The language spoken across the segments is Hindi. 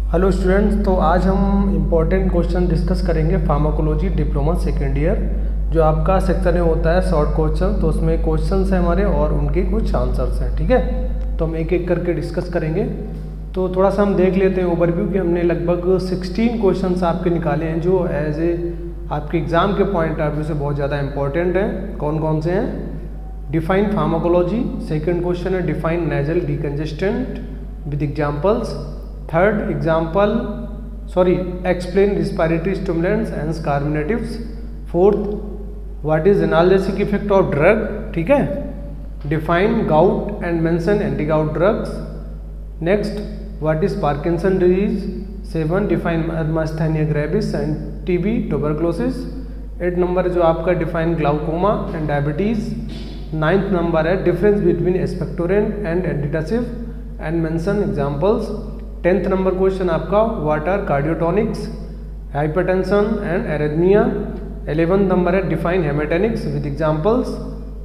हेलो स्टूडेंट्स, तो आज हम इम्पोर्टेंट क्वेश्चन डिस्कस करेंगे फार्माकोलॉजी डिप्लोमा सेकेंड ईयर। जो आपका सेक्शन में होता है शॉर्ट क्वेश्चन, तो उसमें क्वेश्चंस हैं हमारे और उनके कुछ आंसर्स हैं। ठीक है, तो हम एक एक करके डिस्कस करेंगे। तो थोड़ा सा हम देख लेते हैं ओवरव्यू कि हमने लगभग 16 क्वेश्चंस आपके निकाले हैं जो एज ए आपके एग्ज़ाम के पॉइंट ऑफ व्यू से बहुत ज़्यादा इंपॉर्टेंट हैं। कौन कौन से हैं? डिफाइन फार्माकोलॉजी, सेकेंड क्वेश्चन है define nasal decongestant with examples. Third example explain respiratory stimulants and carminatives. Fourth what is analgesic effect of drug. ठीक है, define gout and mention anti gout drugs. Next what is Parkinson disease. 7 define myasthenia gravis and TB tuberculosis. 8 number जो आपका define glaucoma and diabetes. 9th number है difference between expectorant and antitussive and mention examples. 10th number question आपका what are cardiotonics, hypertension and arrhythmia. 11th number है define haematinics with examples.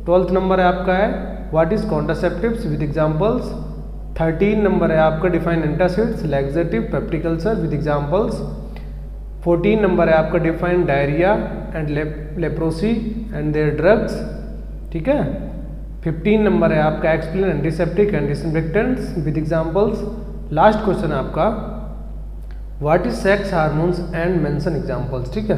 12th number है आपका है what is contraceptives with examples. 13 number है आपका define antacids, laxative, peptic ulcer with examples. 14 number है आपका define diarrhoea and leprosy and their drugs. ठीक है, 15 नंबर है आपका explain antiseptic and disinfectants with examples. Last question है आपका what is sex hormones and mention examples. ठीक है,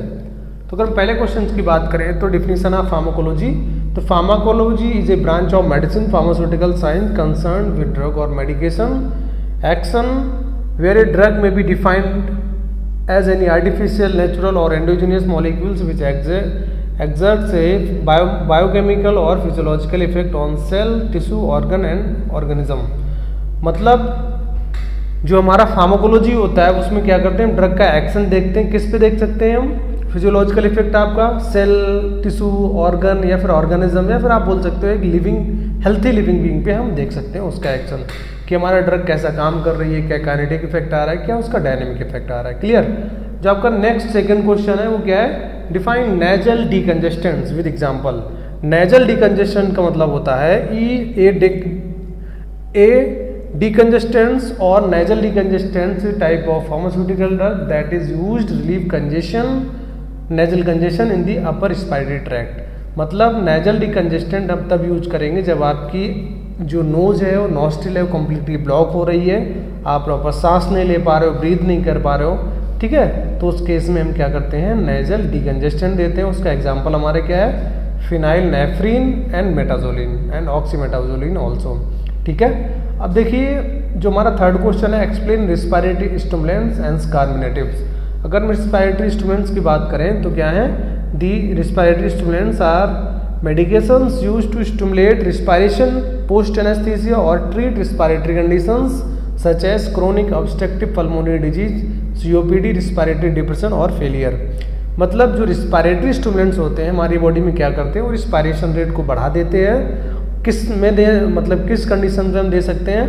तो अगर पहले क्वेश्चन की बात करें तो डिफिनीशन ऑफ फार्माकोलॉजी। तो pharmacology is a branch of medicine pharmaceutical science concern with drug और medication action where a drug may be defined as any artificial, natural और endogenous molecules which exerts a biochemical or physiological effect on cell, tissue, organ and organism। मतलब जो हमारा फार्माकोलॉजी होता है उसमें क्या करते हैं, हम ड्रग का एक्शन देखते हैं। किस पे देख सकते हैं हम? फिजियोलॉजिकल इफेक्ट आपका सेल, टिश्यू, ऑर्गन या फिर ऑर्गेनिज्म, या फिर आप बोल सकते हो एक हेल्थी लिविंग बीइंग पे हम देख सकते हैं उसका एक्शन कि हमारा ड्रग कैसा काम कर रही है, क्या काइनेटिक इफेक्ट आ रहा है, क्या उसका डायनेमिक इफेक्ट आ रहा है। क्लियर? जो आपका नेक्स्ट सेकंड क्वेश्चन है वो क्या है? Define nasal decongestants with example. Nasal decongestion का मतलब होता है डिकंजेस्टेंट्स और nasal decongestants type of pharmaceutical drug that is used relieve congestion, nasal congestion in the upper respiratory tract. मतलब नेजल डिकंजेस्टेंट अब तब यूज करेंगे जब आपकी जो नोज है वो नॉस्ट्रिल है वो कम्प्लीटली ब्लॉक हो रही है, आप प्रॉपर सांस नहीं ले पा रहे हो, ब्रीथ नहीं कर पा रहे हो। ठीक है, तो उस केस में हम क्या करते हैं, नेजल डिकंजेस्टेंट देते हैं। उसका एग्जांपल हमारे क्या है? Phenylephrine and metazoline and oxymetazoline also. ठीक है, अब देखिए जो हमारा थर्ड क्वेश्चन है explain respiratory stimulants and carminatives. अगर हम रिस्पायरेटरी स्टिमुलेंट्स की बात करें तो क्या है? The respiratory stimulants are medications used to stimulate respiration post anesthesia or treat respiratory conditions such as chronic obstructive pulmonary disease, COPD, respiratory depression और failure। मतलब जो रिस्पायरेटरी स्टिमुलेंट्स होते हैं हमारी बॉडी में क्या करते हैं, वो रिस्पायरेशन रेट को बढ़ा देते हैं। किस में दे, मतलब किस कंडीशन में हम दे सकते हैं?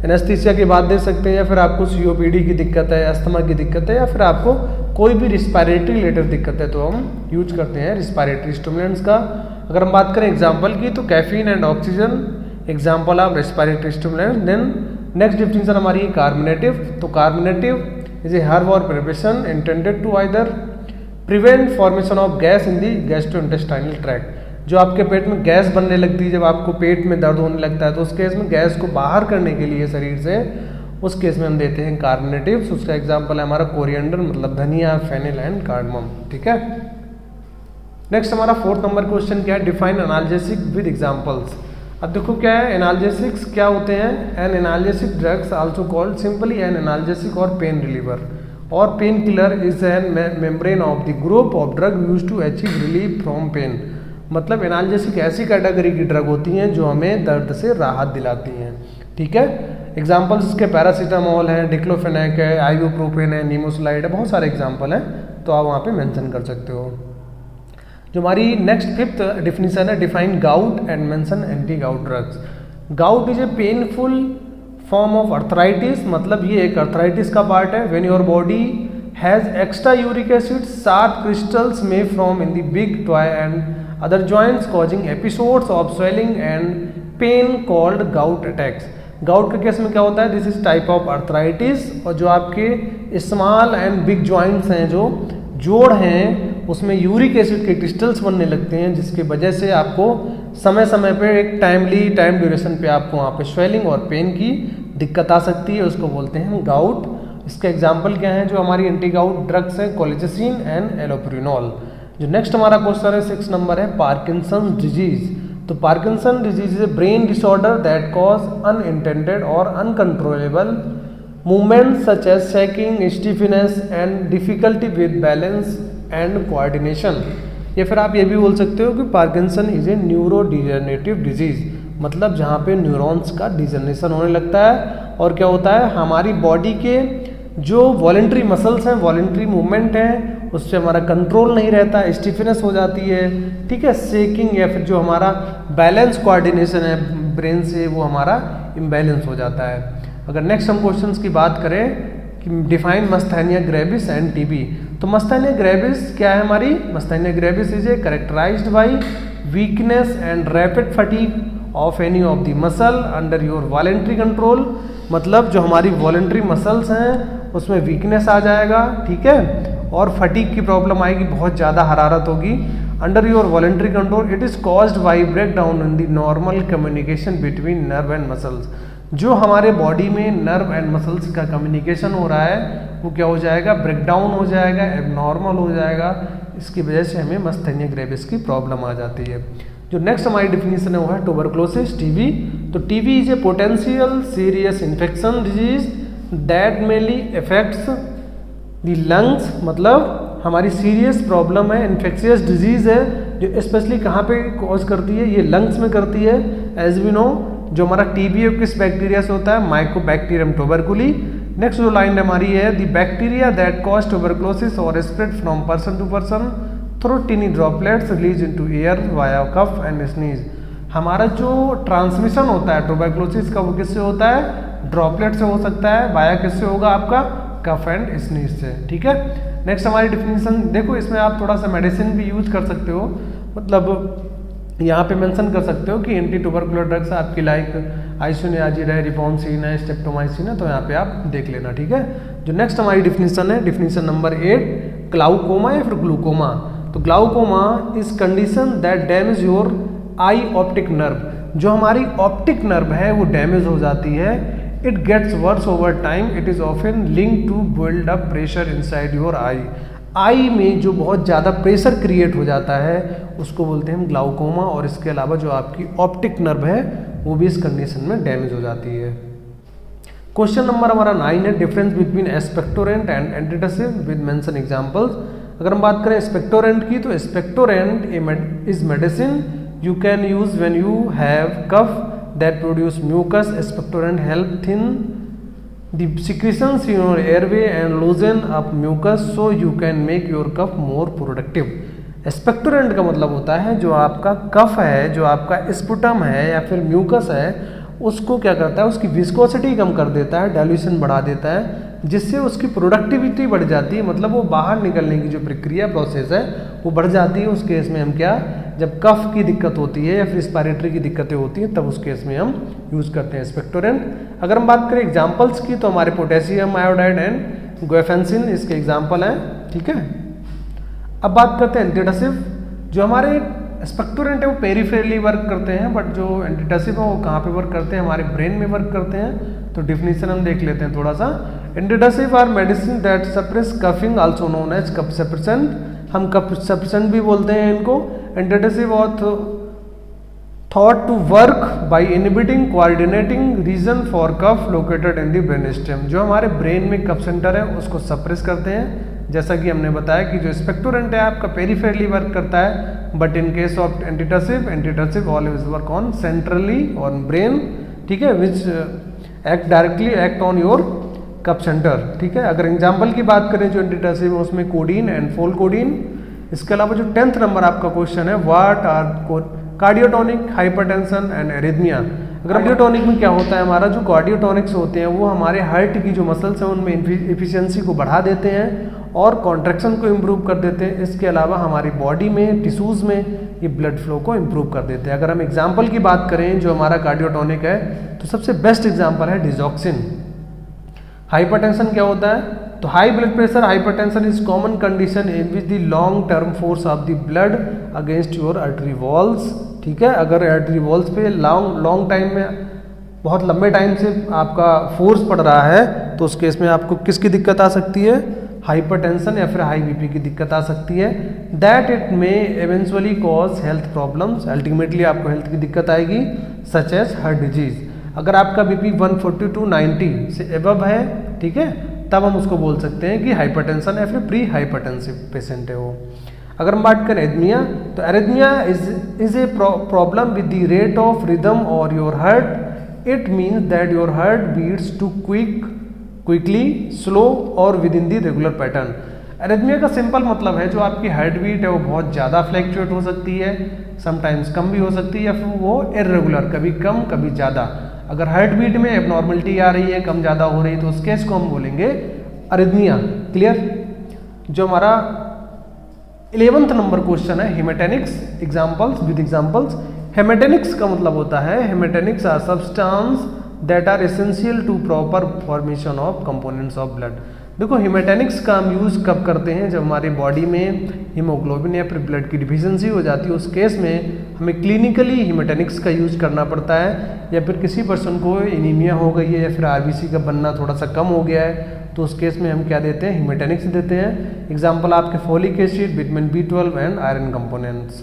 एनेस्थीसिया के बाद दे सकते हैं, या फिर आपको COPD की दिक्कत है, अस्थमा की दिक्कत है, या फिर आपको कोई भी रिस्पायरेटरी रिलेटेड दिक्कत है तो हम यूज करते हैं रिस्पायरेटरी स्टिमुलेंट्स का। अगर हम बात करें एग्जाम्पल की तो caffeine and oxygen example of respiratory stimulant. Then next definition हमारी है कार्बोनेटिव। तो carminative is a herb or preparation intended to either prevent formation of gas in the gastrointestinal tract. जो आपके पेट में गैस बनने लगती है, जब आपको पेट में दर्द होने लगता है तो उस केस में गैस को बाहर करने के लिए शरीर से, उस केस में हम देते हैं कार्बोनेटिव्स। उसका एग्जाम्पल है हमारा कोरिएंडर मतलब धनिया, फेनिल एंड कार्डमम। ठीक है, नेक्स्ट हमारा फोर्थ नंबर क्वेश्चन क्या है? Define analgesic with examples. अब देखो क्या है, एनाल्जेसिक्स क्या होते हैं? An analgesic drugs also called simply an analgesic or pain reliever or pain killer is an membrane of the group of drug used to achieve relief from pain. मतलब एनाल्जेसिक ऐसी कैटेगरी की ड्रग होती हैं जो हमें दर्द से राहत दिलाती हैं। ठीक है, एग्जाम्पल्स इसके पैरासीटामोल है, डिक्लोफेनेक है, आइबुप्रोफेन है, नीमोसलाइड है, बहुत सारे एग्जाम्पल हैं तो आप वहाँ पे मेंशन कर सकते हो। जो हमारी नेक्स्ट फिफ्थ डिफिनीशन है define gout and mention anti gout drugs. Gout is a painful form of arthritis. मतलब ये एक अर्थराइटिस का पार्ट है। When your body has extra uric acid, sharp crystals may from in the big toe and other joints causing episodes of swelling and pain called gout attacks. Gout के केस में क्या होता है, this is type of arthritis, और जो आपके स्मॉल एंड बिग जॉइंट्स हैं, जो जोड़ हैं, उसमें यूरिक एसिड के क्रिस्टल्स बनने लगते हैं, जिसकी वजह से आपको समय समय पे एक टाइम ड्यूरेशन पे आपको वहाँ पे स्वेलिंग और पेन की दिक्कत आ सकती है, उसको बोलते हैं गाउट। इसके एग्जाम्पल क्या हैं, जो हमारी एंटी गाउट ड्रग्स हैं, कोलिचिसिन एंड एलोप्रिनॉल। जो नेक्स्ट हमारा क्वेश्चन है 6 नंबर है, पार्किंसन डिजीज। तो Parkinson disease is a brain disorder that cause unintended और uncontrollable movement such as shaking, stiffness and difficulty with balance and coordination. या फिर आप ये भी बोल सकते हो कि Parkinson is a neuro degenerative disease, मतलब जहाँ पे न्यूरॉन्स का डिजनरेशन होने लगता है, और क्या होता है, हमारी बॉडी के जो वॉलेंट्री मसल्स हैं, वॉलेंट्री मूवमेंट हैं, उससे हमारा कंट्रोल नहीं रहता, स्टिफनेस हो जाती है, ठीक है, शेकिंग, या फिर जो हमारा बैलेंस कोऑर्डिनेशन है ब्रेन से, वो हमारा इम्बैलेंस हो जाता है। अगर नेक्स्ट हम क्वेश्चंस की बात करें कि define myasthenia gravis and TB, तो मस्थैनिया ग्रेविस क्या है हमारी, myasthenia gravis is a characterized by weakness and rapid fatigue of any of the muscle under your voluntary control, मतलब जो हमारी वॉलेंट्री मसल्स हैं उसमें वीकनेस आ जाएगा, ठीक है, और फटीग की प्रॉब्लम आएगी, बहुत ज़्यादा हरारत होगी। Under your voluntary control it is caused by break down in the normal communication between nerve and muscles. जो हमारे बॉडी में नर्व एंड मसल्स का कम्युनिकेशन हो रहा है वो क्या हो जाएगा, ब्रेक डाउन हो जाएगा, एबनॉर्मल हो जाएगा, इसकी वजह से हमें मस्थैनिया ग्रेविस की प्रॉब्लम आ जाती है। जो नेक्स्ट हमारी डिफिनीशन है वो है ट्यूबरकुलोसिस, टीबी। तो TB is a potential serious infection disease that mainly affects the lungs, मतलब हमारी सीरियस प्रॉब्लम है, इन्फेक्शियस डिजीज है, जो स्पेशली कहाँ पे कॉज करती है, ये लंग्स में करती है। एज वी नो, जो हमारा टीबी है किस बैक्टीरिया से होता है, माइकोबैक्टीरियम ट्यूबरकुली। नेक्स्ट जो लाइन हमारी है, the bacteria that cause tuberculosis और spread from person to person through tiny droplets release into air via cough and sneeze. हमारा जो ट्रांसमिशन होता है ट्यूबरकुलोसिस का वो किससे होता है, ड्रॉपलेट से हो सकता है, वाया किससे होगा, आपका कफ एंड स्नीज से, ठीक है। नेक्स्ट हमारी डिफिनीशन देखो, इसमें आप थोड़ा सा मेडिसिन भी यूज कर सकते हो, मतलब यहाँ पे मेंशन कर सकते हो कि एंटी ट्यूबरकुलर ड्रग्स आपकी लाइक आइसोनियाजिड है, रिफॉर्मसिन है, स्टेप्टोमाइसिन है, तो यहाँ पे आप देख लेना, ठीक है। जो नेक्स्ट हमारी डिफिनीशन है, डिफिनीशन नंबर 8, ग्लाउकोमा या फिर ग्लूकोमा। तो glaucoma is condition that damage your I optic nerve. जो हमारी ऑप्टिक नर्व है वो डैमेज हो जाती है, it gets worse over time, it is often link to build up pressure inside your eye. Eye में जो बहुत ज़्यादा प्रेशर क्रिएट हो जाता है उसको बोलते हैं हम ग्लाउकोमा, और इसके अलावा जो आपकी ऑप्टिक नर्व है वो भी इस कंडीशन में डैमेज हो जाती है। क्वेश्चन नंबर हमारा 9 है, difference between expectorant and antitussive with mention examples. अगर हम बात करें एक्सपेक्टोरेंट की, तो expectorant is medicine you can use when you have cough that produce mucus. Expectorant help thin the secretions in your airway and loosen up mucus so you can make your cough more productive। Expectorant का मतलब होता है जो आपका कफ है, जो आपका स्पुटम है या फिर म्यूकस है, उसको क्या करता है, उसकी विस्कोसिटी कम कर देता है, डाइल्यूशन बढ़ा देता है, जिससे उसकी प्रोडक्टिविटी बढ़ जाती है, मतलब वो बाहर निकलने की जो प्रक्रिया प्रोसेस है वो बढ़ जाती है। उस केस में हम क्या, जब कफ की दिक्कत होती है या फिर रिस्पायरेटरी की दिक्कतें होती हैं, तब उस केस में हम यूज़ करते हैं एक्सपेक्टोरेंट। अगर हम बात करें एग्जाम्पल्स की, तो हमारे पोटेशियम आयोडाइड एंड गुएफेंसिन इसके एग्जाम्पल हैं, ठीक है। अब बात करते हैं एंटीटसिव। जो हमारे एक्सपेक्टोरेंट है वो पेरिफेरली वर्क करते हैं, बट जो एंटीटसिव है वो कहाँ पे वर्क करते हैं, हमारे ब्रेन में वर्क करते हैं। तो डिफिनीशन हम देख लेते हैं थोड़ा सा। Antitussive are medicine that suppress coughing also known as cough suppressant, हम कफ सप्रेसेंट भी बोलते हैं इनको। Antitussive are thought to work by inhibiting coordinating region for cough located in the brain stem. जो हमारे ब्रेन में कफ सेंटर है उसको सप्रेस करते हैं, जैसा कि हमने बताया कि जो एक्सपेक्टोरेंट है आपका पेरिफेरली वर्क करता है, but in case of antitussive always work on centrally on brain, ठीक है, which act directly act on your cough centre, ठीक है। अगर एग्जाम्पल की बात करें जो एंटीटसिव है उसमें कोडीन एंड फोलकोडीन। इसके अलावा जो 10th नंबर आपका क्वेश्चन है, what are cardiotonic, hypertension and arrhythmia. अगर कार्डियोटोनिक में क्या होता है, हमारा जो कार्डियोटोनिक्स होते हैं वो हमारे हार्ट की जो मसल्स हैं उनमें एफिशिएंसी को बढ़ा देते हैं और कॉन्ट्रैक्शन को इम्प्रूव कर देते हैं। इसके अलावा हमारी बॉडी में टिश्यूज़ में ये ब्लड फ्लो को इम्प्रूव कर देते हैं। अगर हम एग्जाम्पल की बात करें जो हमारा कार्डियोटॉनिक है, तो सबसे बेस्ट एग्जाम्पल है डिजॉक्सिन। हाइपरटेंशन क्या होता है? तो high blood pressure hypertension is common condition in which the long term force of the blood against your artery walls. ठीक है, अगर आर्टरी वॉल्स पे लॉन्ग टाइम में, बहुत लंबे टाइम से आपका फोर्स पड़ रहा है, तो उस केस में आपको किसकी दिक्कत आ सकती है? हाइपरटेंशन या फिर हाई बीपी की दिक्कत आ सकती है। That it may eventually cause health problems, ultimately आपको हेल्थ की दिक्कत आएगी, सच एज हार्ट डिजीज। अगर आपका बीपी 140/90 से एबव है, ठीक है, तब हम उसको बोल सकते हैं कि हाइपरटेंशन या फिर प्री हाइपरटेंसिव पेशेंट है वो। अगर हम बात करें एरिथमिया, तो arrhythmia is a problem with the rate of rhythm और your heart. It means that your heart beats too quickly, slow और within the regular pattern. Arrhythmia का सिंपल मतलब है जो आपकी हार्ट बीट है वो बहुत ज़्यादा फ्लैक्चुएट हो सकती है, समटाइम्स कम भी हो सकती है, या फिर वो इर्रेगुलर, कभी कम कभी ज़्यादा। अगर हार्ट बीट में एबनॉर्मलिटी आ रही है, कम ज़्यादा हो रही है, तो उस केस को हम बोलेंगे अरिथमिया। क्लियर? जो हमारा 11th नंबर क्वेश्चन है haematinics, examples with examples. Haematinics का मतलब होता है, haematinics are substance that are essential to proper formation of components of blood. देखो हेमेटेनिक्स का हम यूज़ कब करते हैं? जब हमारी बॉडी में हीमोग्लोबिन या फिर ब्लड की डिफिशियंसी हो जाती है, उस केस में हमें क्लिनिकली हेमेटेनिक्स का यूज़ करना पड़ता है। या फिर किसी पर्सन को एनीमिया हो गई है या फिर आरबीसी का बनना थोड़ा सा कम हो गया है, तो उस केस में हम क्या देते हैं? हेमेटेनिक्स देते हैं। एग्जाम्पल आपके folic acid, vitamin B12 and iron components.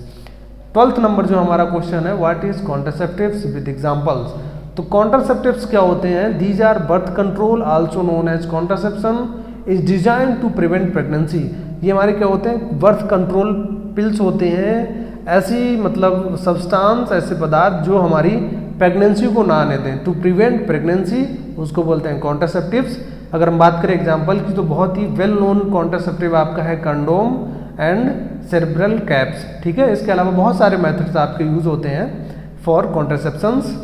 12th number जो हमारा क्वेश्चन है, what is contraceptives with examples. तो कॉन्ट्रासेप्टिव्स क्या होते हैं? These are birth control also known as contraception is design to prevent pregnancy. ये हमारे क्या होते हैं? बर्थ कंट्रोल पिल्स होते हैं, ऐसी मतलब सब्सटेंस, ऐसे पदार्थ जो हमारी प्रेगनेंसी को ना आने दें, टू प्रिवेंट प्रेगनेंसी, उसको बोलते हैं कॉन्ट्रासेप्टिव्स। अगर हम बात करें एग्जाम्पल की, तो बहुत ही वेल नोन कॉन्ट्रासेप्टिव आपका है कंडोम एंड सेरेब्रल कैप्स। ठीक है, इसके अलावा बहुत सारे मेथड्स आपके यूज होते हैं फॉर कॉन्ट्रासेप्शंस।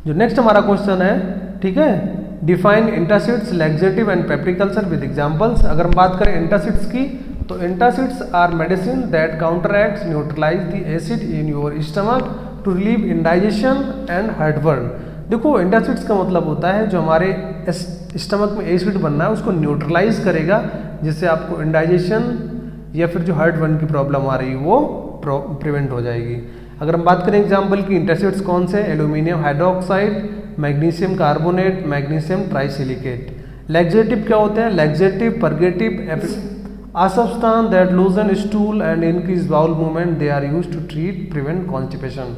जो नेक्स्ट हमारा क्वेश्चन है, ठीक है, define antacids, laxative and peptic ulcer with examples. अगर हम बात करें एंटासिड्स की, तो antacids are medicine that counteracts neutralize the acid in your stomach to relieve indigestion and heartburn. देखो एंटासिड्स का मतलब होता है जो हमारे स्टमक में एसिड बनना है उसको न्यूट्रलाइज करेगा, जिससे आपको इंडाइजेशन या फिर जो हार्टबर्न की प्रॉब्लम आ रही है वो प्रिवेंट हो जाएगी। अगर हम बात करें एग्जाम्पल की, एंटासिड्स कौन से? Aluminium hydroxide, magnesium carbonate, magnesium trisilicate. Laxative क्या होते हैं? Laxative, purgative, a substance that loosen stool and increase bowel movement, they are used to treat prevent constipation।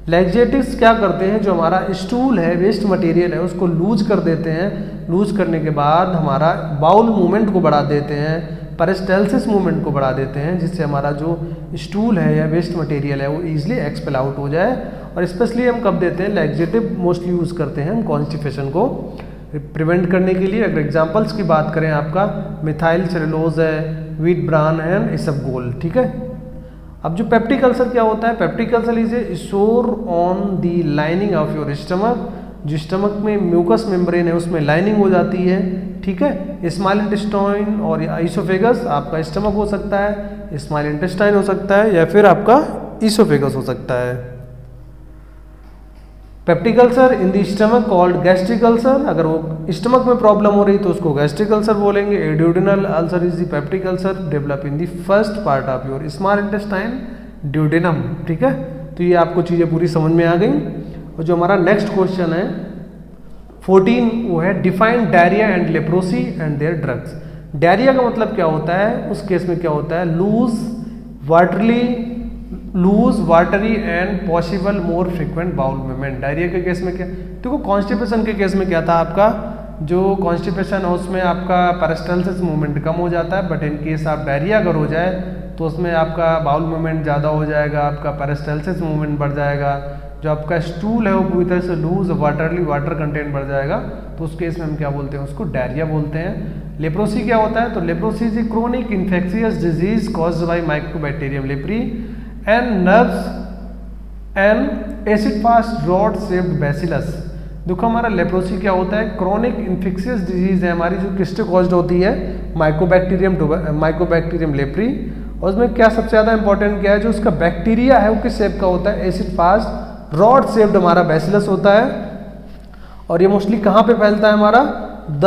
Laxatives क्या करते हैं? जो हमारा स्टूल है, वेस्ट मटेरियल है, उसको लूज कर देते हैं। लूज करने के बाद हमारा बाउल मूवमेंट को बढ़ा देते हैं, पेरिस्टाल्सिस मूवमेंट को बढ़ा देते हैं, जिससे हमारा जो स्टूल है या वेस्ट मटेरियल है वो ईजिली एक्सपेल आउट हो जाए। और स्पेशली हम कब देते हैं? लैक्सेटिव मोस्टली यूज़ करते हैं हम कॉन्स्टिपेशन को प्रिवेंट करने के लिए। अगर एग्जांपल्स की बात करें, आपका मिथाइल सेलुलोज है, व्हीट ब्रान एंड इसबगोल। ठीक है, अब जो पेप्टिक अल्सर क्या होता है? पेप्टिक अल्सर इज ए सोर on the lining of your stomach. जो स्टमक में म्यूकस मेम्ब्रेन है उसमें लाइनिंग हो जाती है। ठीक है, स्मॉल इंटेस्टाइन और इसोफेगस, आपका स्टमक हो सकता है, स्मॉल इंटेस्टाइन हो सकता है, या फिर आपका इसोफेगस हो सकता है। Peptic ulcer in the stomach called gastric ulcer. अगर वो स्टमक में प्रॉब्लम हो रही तो उसको गैस्ट्रिक अल्सर बोलेंगे। Duodenal ulcer is the peptic ulcer develop in the first part of your small intestine, duodenum. ठीक है, तो ये आपको चीज़ें पूरी समझ में आ गई। और जो हमारा नेक्स्ट क्वेश्चन है 14, वो है define diarrhoea and leprosy and their drugs. Diarrhoea का मतलब क्या होता है? उस केस में क्या होता है? Loose watery and possible more frequent bowel movement. Diarrhoea के केस में क्या? देखो कॉन्स्टिपेशन के केस में क्या था आपका? जो कॉन्स्टिपेशन है उसमें आपका पेरिस्टाल्सिस मूवमेंट कम हो जाता है, बट इन केस आप डायरिया अगर हो जाए तो उसमें आपका बाउल मूवमेंट ज़्यादा हो जाएगा, आपका पेरिस्टाल्सिस मूवमेंट बढ़ जाएगा, जो आपका स्टूल है वो पूरी तरह से लूज वाटर कंटेंट बढ़ जाएगा। तो उस केस में हम क्या बोलते हैं? उसको डायरिया बोलते हैं। लेप्रोसी क्या होता है? तो leprosy is a chronic infectious disease caused by Mycobacterium leprae and nerves and acid fast rod shaped bacillus. देखो हमारा लेप्रोसी क्या होता है? क्रोनिक इन्फेक्शियस डिजीज है हमारी, जो किससे कॉज्ड होती है? Mycobacterium leprae. और उसमें क्या सबसे ज़्यादा इंपॉर्टेंट क्या है, जो उसका बैक्टीरिया है वो किस शेप का होता है, एसिड फास्ट रॉड शेप्ड हमारा बैसिलस होता है। और ये मोस्टली कहाँ पे फैलता है हमारा, the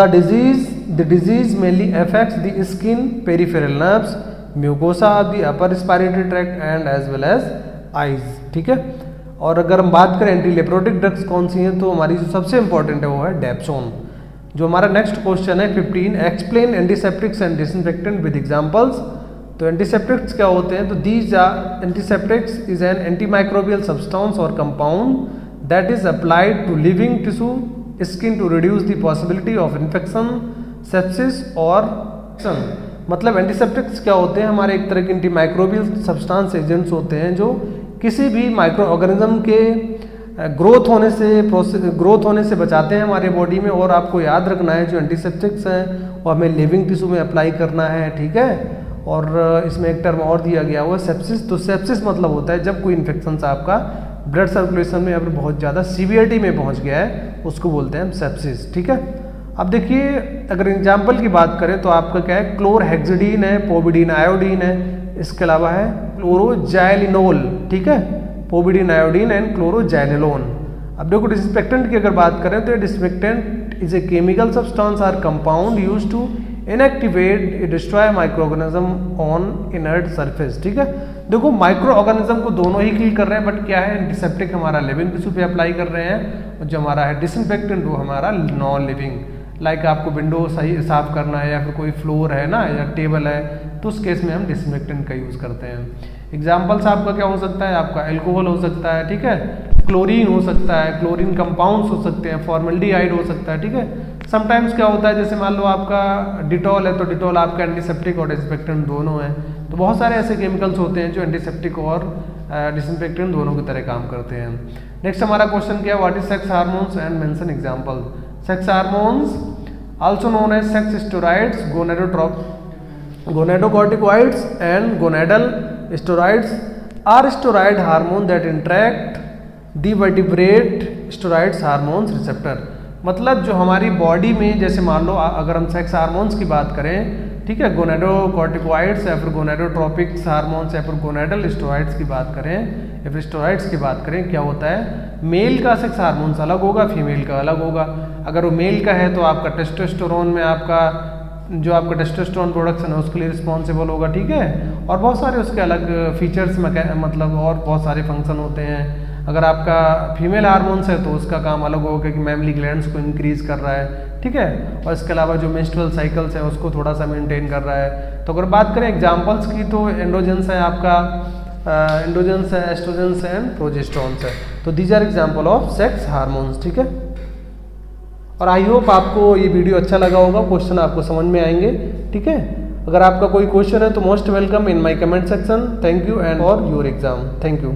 disease mainly affects the skin, peripheral nerves, mucosa of the upper respiratory tract and as well as eyes. ठीक है। और अगर हम बात करें एंटी लेप्रोटिक ड्रग्स कौन सी हैं, तो हमारी जो सबसे इंपॉर्टेंट है वो है डेप्सोन। जो हमारा नेक्स्ट क्वेश्चन है 15, explain antiseptics and disinfectant with examples. तो एंटीसेप्टिक्स क्या होते हैं, तो these are antiseptics is an antimicrobial substance और compound that is applied to living tissue skin to reduce the possibility of infection, sepsis और मतलब एंटीसेप्टिक्स क्या होते हैं, हमारे एक तरह के एंटीमाइक्रोबियल सब्सटेंस एजेंट्स होते हैं जो किसी भी माइक्रो ऑर्गेनिज्म के ग्रोथ होने से बचाते हैं हमारे बॉडी में। और आपको याद रखना है जो एंटीसेप्टिक्स हैं वो हमें लिविंग टिश्यू में अप्लाई करना है। ठीक है। और इसमें एक टर्म और दिया गया हुआ है सेप्सिस। तो सेप्सिस मतलब होता है जब कोई इन्फेक्शन आपका ब्लड सर्कुलेशन में अगर बहुत ज़्यादा सीवियरिटी में पहुंच गया है, उसको बोलते हैं सेप्सिस। ठीक है। अब देखिए अगर एग्जाम्पल की बात करें तो आपका क्या है, क्लोरहेक्सिडीन है, पोविडीन आयोडीन है, इसके अलावा है क्लोरोजैलिनोल। ठीक है। Povidone iodine and chloroxylenol. अब देखो डिसइंफेक्टेंट की अगर बात करें तो disinfectant is a chemical substance or compound used to inactivate destroy micro organism on inert surface. ठीक है। देखो माइक्रो ऑर्गेनिज्म को दोनों ही किल कर रहे हैं, बट क्या है, एंटीसेप्टिक हमारा लिविंग टिश्यू पे अप्लाई कर रहे हैं और जो हमारा है डिसइंफेक्टेंट वो हमारा नॉन लिविंग, लाइक आपको विंडो सही साफ करना है या फिर कोई फ्लोर है ना या टेबल है, तो उस केस में हम डिसइंफेक्टेंट का यूज़ करते हैं। एग्जाम्पल्स आपका क्या हो सकता है, आपका एल्कोहल हो सकता है। ठीक है। क्लोरीन हो सकता है, क्लोरीन कंपाउंड्स हो सकते हैं, फॉर्मल्डिहाइड हो सकता है। ठीक है। समटाइम्स क्या होता है, जैसे मान लो आपका डिटॉल है तो डिटॉल आपका एंटीसेप्टिक और डिसइंफेक्टेंट दोनों है। तो बहुत सारे ऐसे केमिकल्स होते हैं जो एंटीसेप्टिक और डिसइंफेक्टेंट दोनों की तरह काम करते हैं। नेक्स्ट हमारा क्वेश्चन क्या है, what is sex hormones and mention example. Sex hormones also known as sex steroids, gonadotropins and gonadal steroids are steroid hormone that interact the vertebrate steroids hormones receptor। मतलब जो हमारी बॉडी में जैसे मान लो अगर हम सेक्स हार्मोन्स की बात करें, ठीक है, गोनाडोकॉर्टिकॉइड्स या फिर गोनाडोट्रोपिक्स हार्मोन्स या फिर गोनाडल स्टेरॉइड्स की बात करें या फिर स्टेरॉइड्स की बात करें, क्या होता है, मेल का सेक्स हार्मोन्स अलग होगा, फीमेल का अलग होगा। अगर वो मेल का है तो आपका टेस्टोस्टेरोन में आपका जो आपका टेस्टोस्टेरोन प्रोडक्शन है उसके लिए रिस्पॉन्सिबल होगा। ठीक है। और बहुत सारे उसके अलग फीचर्स मतलब और बहुत सारे फंक्शन होते हैं। अगर आपका फीमेल हार्मोन्स है तो उसका काम अलग होगा कि मैमली ग्लैंड्स को इंक्रीज कर रहा है। ठीक है। और इसके अलावा जो मेंस्ट्रुअल साइकिल्स है उसको थोड़ा सा मेंटेन कर रहा है। तो अगर बात करें एग्जांपल्स की तो एंड्रोजेंस है आपका, एंड्रोजेंस है, एस्ट्रोजेंस है एंड प्रोजेस्टेरोन्स है। तो these are example of sex hormones. ठीक है। और आई होप आपको ये वीडियो अच्छा लगा होगा, क्वेश्चन आपको समझ में आएंगे। ठीक है। अगर आपका कोई क्वेश्चन है तो most welcome in my comment section. Thank you and for your exam. Thank you.